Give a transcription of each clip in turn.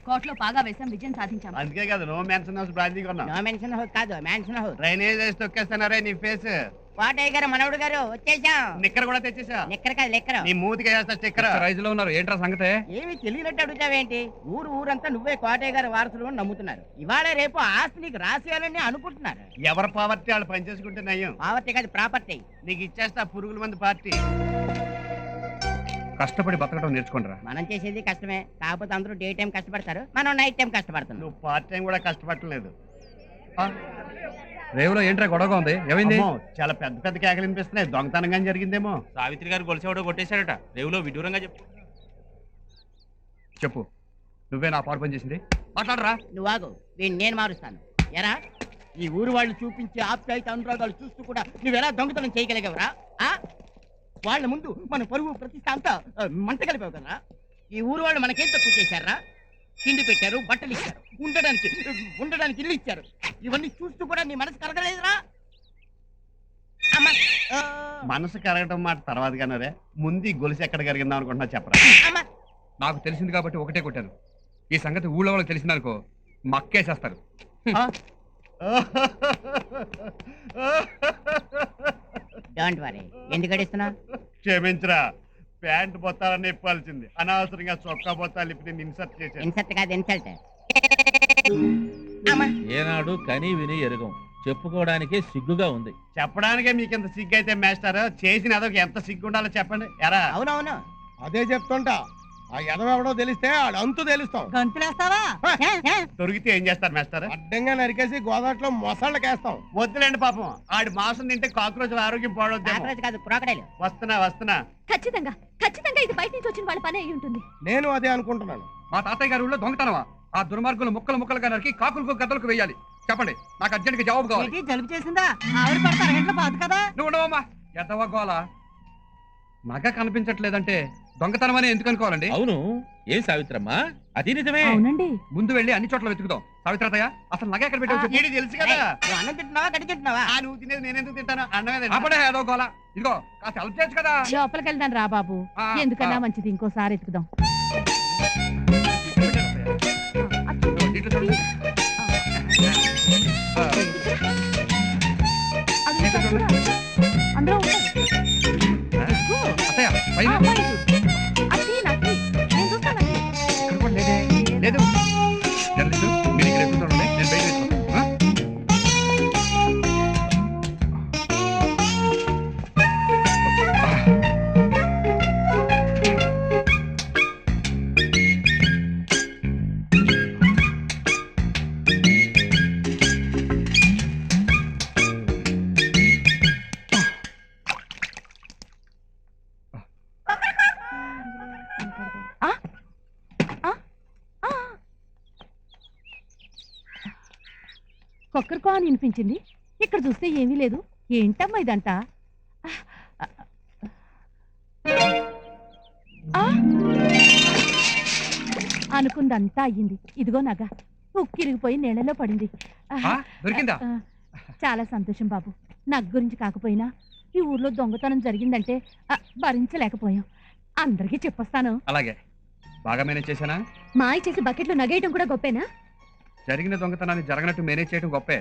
కోర్టులో బాగా వేసాం, విజయం సాధించాం. అందుకే కదా నో మెన్షన్ హౌస్ బ్రాంతి కొన్నా. నో మెన్షన్ హౌస్ కాదు, మ్యాన్షన్ హౌస్. డ్రైనేజ్ వేసి తొక్కేస్తున్నారే నీ ఫేస్. కోటయ్య గారు, మనవడు గారు వచ్చేసాం. నిక్కర్ కూడా తెచ్చేసా. నిక్కర కాదు, లెక్కర. నీ మూతికి వేస్తా స్టిక్కర్. రైజ్ లో ఉన్నారు ఏంట్రా సంగతే? ఏమి తెలియనట్టు అడుగుతావేంటి? ఊరంతా నువ్వే కోటయ్య గారు వారసులు అని నమ్ముతున్నారు. ఇవాళ రేపు ఆస్తి నీకు రాసేయాలని అనుకుంటున్నారు. ఎవరి పావర్టీ వాళ్ళు పనిచేసుకుంటే నయ్యం. పావర్టీ కాదు, ప్రాపర్టీ. నీకు ఇచ్చేస్తా పురుగుల మంది పార్టీ. కష్టపడి బతకడం నేర్చుకుంటారా? మనం చేసేది కష్టమే, కాకపోతే అందరూ డే టైం కష్టపడతారు, మనం నైట్ టైం కష్టపడుతున్నాం. నువ్వు పార్ట్ టైం కూడా కష్టపడలేదు. రేవులో ఏంట్రా గొడవగా ఉంది, ఏమైంది? చాలా పెద్ద పెద్ద కేకలు వినిపిస్తున్నాయి. దొంగతనంగా జరిగిందేమో. సావిత్రి గారు గొలుసేవాడో కొట్టేశారట. రేవులో విడ్డూరంగా చెప్పు, నువ్వే నా పాడు పని చేసింది? మాట్లాడరా. నువ్వు ఆగు, వీడిని నేను మారుస్తాను. ఎరా, ఈ ఊరు వాళ్ళు చూపించే ఆప్యాయత అనురాగాలు చూస్తూ కూడా నువ్వెలా దొంగతనం చేయగలిగావురా? వాళ్ళ ముందు మన పరువు ప్రతిష్ట అంతా మంట కలిపావు కదా. ఈ ఊరు వాళ్ళు మనకేం తక్కువ చేశారా? తిండి పెట్టారు, బట్టలు ఇచ్చారు, ఉండడానికి ఇల్లు ఇచ్చారు. ఇవన్నీ చూస్తూ కూడా నీ మనసు కరగలేదురా? మనసు కరగటం మాట తర్వాత కానీ ముందు ఈ గొలుసు ఎక్కడ కరిగిందాం అనుకుంటున్నా చెప్పరా. నాకు తెలిసింది కాబట్టి ఒకటే కొట్టాను. ఈ సంగతి ఊళ్ళో వాళ్ళకి తెలిసిందనుకో మక్కేసేస్తారు. Don't worry. ఎందుకు అడుస్తున్నావు? క్షమించరా, ప్యాంట్ బొత్తాలని ఇప్పాల్సింది. అనవసరంగా చొక్కా బొత్తాలు ఇప్పి నేను ఇన్సర్ట్ చేశాను. ఇన్సల్ట్ కాదు, ఇన్సల్ట్. ఏనాడు కని విని ఎరగం, చెప్పుకోవడానికే సిగ్గుగా ఉంది. చెప్పడానికే మీకు ఎంత సిగ్గు అయితే మేస్టర్, చేసిన అదొక ఎంత సిగ్గు ఉండాలో చెప్పండి. ఎరా అవునవును, అదే చెప్తుంటా. ఆ ఎదవెవడో తెలిస్తే ఆడు అంతు తెలుస్తాం. గంతులేస్తావా? దొరికితే ఏం చేస్తారు మేస్టర్? అడ్డంగా నరికేసి గోదాట్లో మొసళ్ళకేస్తాం. వద్దులేండి పాపం, ఆడి మాంసం తింటే కాక్రోచ్ ఆరోగ్యం పాడవద్దేమో. కాదు, క్రోకడైల్. వస్తున్నా. ఖచ్చితంగా ఇది బయట నుంచి వచ్చిన వాళ్ళ పని అయి ఉంటుంది. నేను అదే అనుకుంటున్నాను. మా తాతయ్య గారి ఊళ్ళో దొంగతనమా? ఆ దుర్మార్గులు ముక్కలుగా నరికి కాకులకు గద్దలకు వేయాలి. చెప్పండి, నాకు అర్జెంట్ గా జవాబు కావాలి. జలుబు చేసిందా? ఆవిడ పడతారు గంటల బాధ కదా. నువ్వు ఉండవమ్మా, ఎద్దవా గోల. నగ కనిపించట్లేదంటే దొంగతనం అని ఎందుకు అనుకోవాలండి? అవును, ఏం సావిత్రమ్మా, అది నిజమే. అవునండి, ముందు వెళ్ళి అన్ని చోట్ల వెతుకుదాం. సావిత్రతయ్య, అసలు నగ ఎక్కడ పెట్టావు? ఈడు తెలుసు కదా. నువ్వు అన్నం తింటున్నావా, గడ్డి తింటున్నావా? నువ్వు తినేది నేను ఎందుకు తింటాను? అన్నమే అప్పుడే ఏదో గోల. ఇదిగో కాస్త హెల్ప్ చేయొచ్చు కదా. లోపలికి వెళ్దాం రా బాబు. ఎందుకన్నా మంచిది, ఇంకోసారి ఎత్తుకుదాం. దీంట్లో చూడండి. అందరూ అత్తయ్య పైన ఇక్కడ కూడా లేదే. లేదు జర్నలిస్టు, మీరు ఇక్కడ ఎత్తుతో ఉండండి, నేను బయట వెతుకుతాను. కొక్కరికో అని వినిపించింది. ఇక్కడ చూస్తే ఏమీ లేదు. ఏంటమ్మా ఇదంతా? అనుకుందంతా అయ్యింది. ఇదిగో నగ ఉక్కిరిగిపోయి నీళ్ళలో పడింది. దొరికిందా? చాలా సంతోషం బాబు. నగ గురించి కాకపోయినా ఈ ఊర్లో దొంగతనం జరిగిందంటే భరించలేకపోయాం. అందరికీ చెప్పొస్తాను. అలాగే. బాగా మేనేజ్ చేశానా? మాయ చేసి బకెట్లో నగేయటం కూడా గొప్పేనా? జరిగిన దొంగతనాన్ని జరగనట్టు మేనేజ్ చేయడం గొప్పే.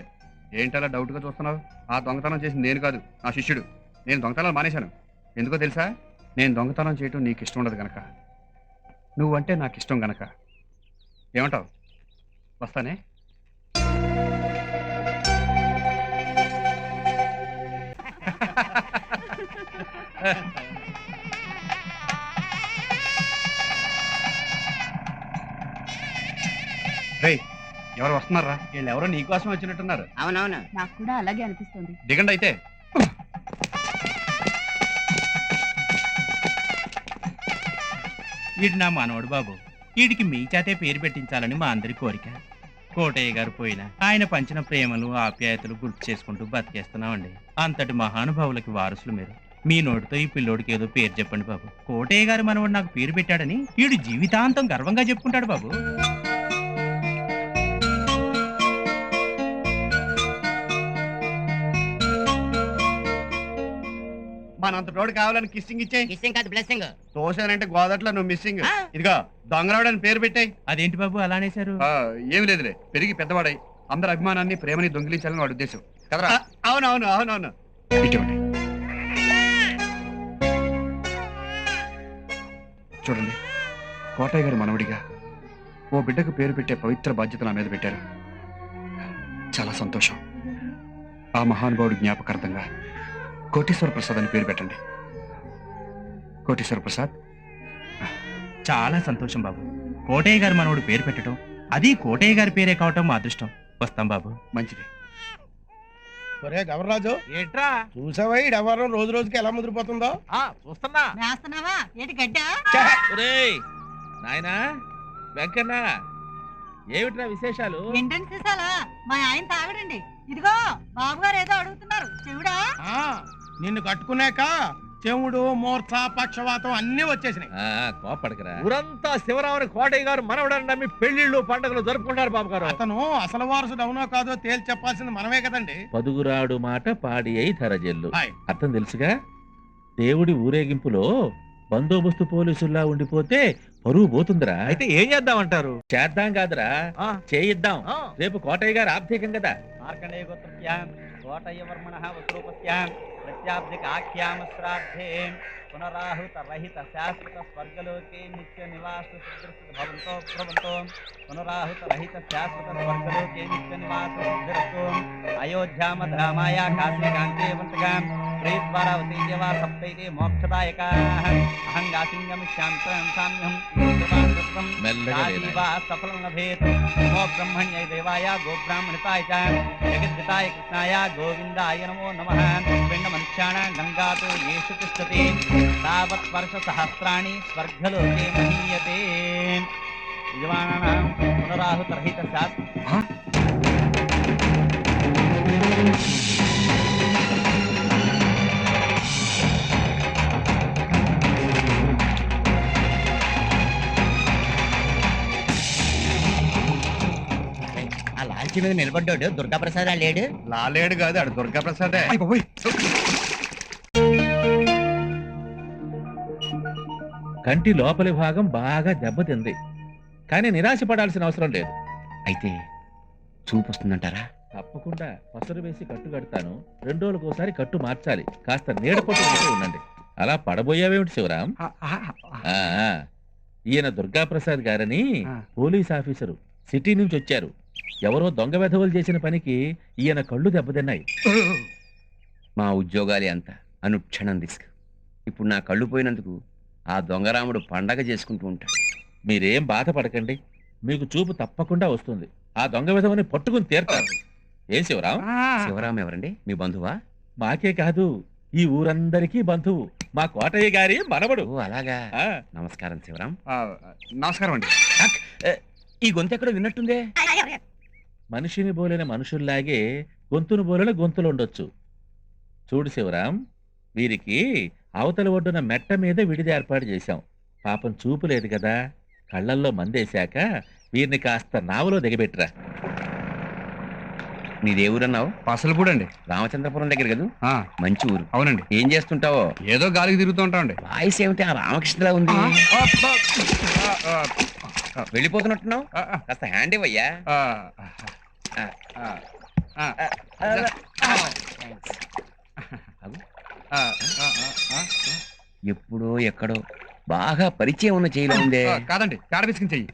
ఏంటలా డౌట్గా చూస్తున్నావు? ఆ దొంగతనం చేసింది నేను కాదు, నా శిష్యుడు. నేను దొంగతనాలు మానేశాను. ఎందుకో తెలుసా? నేను దొంగతనం చేయటం నీకు ఇష్టం ఉండదు గనక. నువ్వంటే నాకు ఇష్టం గనక. ఏమంటావు? వస్తానే. రేయ్, ఎవరు వస్తున్నారా? వీళ్ళు ఎవరో నీకోసం వచ్చినట్టున్నారు. అవునవును, నాకు కూడా అలాగే అనిపిస్తుంది. దిగండి అయితే. వీడు నా మనవడు బాబు. వీడికి మీ చేతే పేరు పెట్టించాలని మా అందరి కోరిక. కోటయ్య గారు పోయినా ఆయన పంచిన ప్రేమలు ఆప్యాయతలు గుర్తు చేసుకుంటూ బతికేస్తున్నామండి. అంతటి మహానుభావులకి వారసులు మీరు. మీ నోటితో ఈ పిల్లోడికి ఏదో పేరు చెప్పండి బాబు. కోటయ్య గారు మనవడు నాకు పేరు పెట్టాడని వీడు జీవితాంతం గర్వంగా చెప్పుకుంటాడు బాబు. మన మనంత తోడు కావాలని కిస్సింగ్ ఇచ్చేయి. కిస్సింగ్ కాదు బ్లెస్సింగ్. తోసానంటే గోదట్లో నువ్వు మిస్సింగ్. ఆ. ఇదిగో దొంగరావుడు అని పేరు పెట్టాయి. అదేంటి బాబు అలా అనేశారు? ఏమి లేదులే, పెరిగి పెద్దవాడై అందరి అభిమానాన్ని ప్రేమని దొంగిలించాలని వాడి ఉద్దేశం కదరా. అవునవును అవునవును. ఇటువంటి చూడండి, కోటయ్య గారి మనవడిగా ఓ బిడ్డకు పేరు పెట్టే పవిత్ర బాధ్యత నా మీద పెట్టారు. చాలా సంతోషం. ఆ మహానుభావుడి జ్ఞాపకార్థంగా కోటీశ్వర ప్రసాద్ అని పేరు పెట్టండి. కోటీశ్వర ప్రసాద్. చాలా సంతోషం బాబు. కోటయ్య గారు మనోడు పేరు పెట్టడం, అది కోటయ్య గారి పేరే కావటం మా అదృష్టం. వస్తాం బాబు. మంచిది. ఒరే గవర్రాజు, ఏంట్రా? చూసావా ఈ వ్యవహారం రోజు రోజుకి ఎలా ముదిరిపోతుందో? చూస్తున్నా. వేస్తున్నావా ఏంటి గడ్డా? ఒరేయ్ నాయనా వెంకన్న, ఏమిట్రా విశేషాలు? ఏంటని చూసాలా? మా ఆయన తాగడండి. ఇదిగో బాబు గారు ఏదో అడుగుతున్నారు, చెవుడా? నిన్ను కట్టుకున్నాక చెవుడు మూర్ఛ పక్షవాతం అన్ని వచ్చేసినాయి. కోపడకరా. ఊరంతా శివరామని కోటయ్య గారు మనవడని నమ్మి పెళ్లిళ్ళు పండుగలు జరుపుకుంటారు బాబు గారు. అతను అసలు వారసుడు అవునో కాదో తేల్చి చెప్పాల్సింది మనమే కదండి. పదుగురాడు మాట పాడి అయి ధరజెల్లు. హాయ్. అర్థం తెలుసుగా? దేవుడి ఊరేగింపులో బందోబస్తు పోలీసుల్లా ఉండిపోతే పరువు పోతుందిరా. అయితే ఏం చేద్దామంటారు? చేద్దాం కాదురా, చేయిద్దాం. రేపు కోటయ్య గారు ఆబ్ధికం కదా. కోటయ్యవర్మణః వస్రూపస్యాం ప్రత్యాబ్దిక ఆఖ్యామ శ్రాద్ధే పునరాహుత రహిత శాశ్వత స్వర్గలోకే నిత్య నివాస సిద్ధిరస్తు భవంతో భవంతో పునరాహుత రహిత శాశ్వత స్వర్గలోకే నిత్య నివాస సిద్ధిరస్తు అయోధ్యామధామాయ కాశీకాంతే వంతగాం ప్రేద్వారావతి దేవా సప్తైతే మోక్షదాయకాః అహం గాసింగమిష్యామి సామ్యం మెల్లగా లేరా. సఫలం లభేత్ నమో బ్రహ్మణ్యై దేవాయ గోబ్రాహ్మణితాయ చ జగద్గతాయ కృష్ణాయ గోవిందాయ నమో నమః పిండ మనుష్యాణాం గంగాతో యేషు తిష్టతి తావత్ వర్ష సహస్రాణి స్వర్గలోకే మహీయతే యజమానానాం పునరాహుత రహిత శాస్త్ర ఆ లాల్చి మీద నిలబడ్డాడు దుర్గాప్రసాద్ లేడు. లాలేడు కాదు, ఆడు దుర్గా ప్రసాదే. కంటి లోపలి భాగం బాగా దెబ్బతింది, కానీ నిరాశపడాల్సిన అవసరం లేదు. అయితే చూపు వస్తుందంటారా? తప్పకుండా పసరు వేసి కట్టు కడతాను. 2 రోజులకోసారి కట్టు మార్చాలి. కాస్త నీడ పట్టు ఉండండి. అలా పడబోయావేమిటి శివరాం? ఆ, ఈయన దుర్గాప్రసాద్ గారని పోలీస్ ఆఫీసరు, సిటీ నుంచి వచ్చారు. ఎవరో దొంగ వెధవలు చేసిన పనికి ఈయన కళ్ళు దెబ్బతిన్నాయి. మా ఉద్యోగాలే అంత అనుక్షణం రిస్క్. ఇప్పుడు నా కళ్ళు పోయినందుకు ఆ దొంగరాముడు పండగ చేసుకుంటూ ఉంటాడు. మీరేం బాధపడకండి, మీకు చూపు తప్పకుండా వస్తుంది. ఆ దొంగ విధవని పట్టుకుని తీర్తారు. ఏం శివరాం? శివరాం ఎవరండి? మీ బంధువా? మాకే కాదు, ఈ ఊరందరికీ బంధువు. మా కోటయ్య గారి మనవడు. ఓ అలాగా. ఆ, నమస్కారం శివరాం. నమస్కారం అండి. ఈ గొంతు ఎక్కడో విన్నట్టుందే. మనిషిని బోలిన మనుషుల్లాగే గొంతును బోలిన గొంతులు ఉండొచ్చు. చూడు శివరాం, వీరికి అవతల ఒడ్డున మెట్ట మీద విడిది ఏర్పాటు చేశాం. పాపం చూపు లేదు కదా, కళ్ళల్లో మందేశాక వీరిని కాస్త నావలో దిగబెట్టరా. నీదేవురన్నావు? పసలపూడి అండి. రామచంద్రపురం దగ్గర కదా? ఆ, మంచి ఊరు. అవునండి. ఏం చేస్తుంటావో? ఏదో గాలికి తిరుగుతూ ఉంటామండి. వాయిస్ ఏమిటి ఆ రామకృష్ణలా ఉంది? వెళ్ళిపోతున్నట్టున్నావు. కాస్త హ్యాండ్ ఇవ్వయ్యా. ఎప్పుడో ఎక్కడో బాగా పరిచయం ఉన్న చేయలో ఉందే. కాదండి, పేడ బిస్కిన్ చెయ్యి.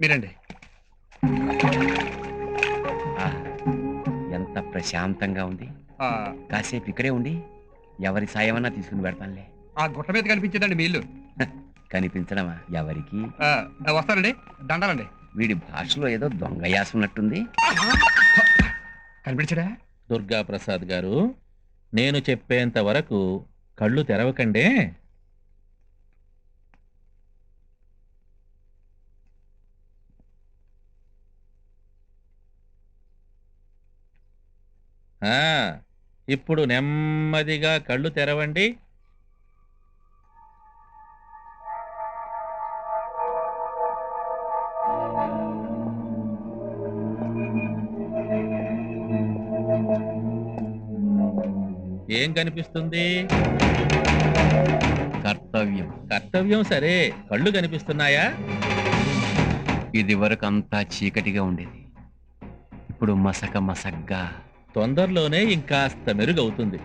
మీరండి. ఎంత ప్రశాంతంగా ఉంది. కాసేపు ఇక్కడే ఉండి ఎవరి సాయమన్నా తీసుకుని పెడతానులే. ఆ గుట్ట మీద కనిపించేదండి మీ ఇల్లు. కనిపించడమా? ఎవరికి? వస్తానండి. దండాలండి. వీడి భాషలో ఏదో దొంగ యాస ఉన్నట్టుంది. కనిపించడా? దుర్గా ప్రసాద్ గారు, నేను చెప్పేంత వరకు కళ్ళు తెరవకండే. ఇప్పుడు నెమ్మదిగా కళ్ళు తెరవండి. ఏం కనిపిస్తుంది? కర్తవ్యం. కర్తవ్యం సరే, కళ్ళు కనిపిస్తున్నాయా? ఇది వరకు అంతా చీకటిగా ఉండేది, ఇప్పుడు మసక మసగ్గా. తొందరలోనే ఇంకాస్త మెరుగవుతుంది.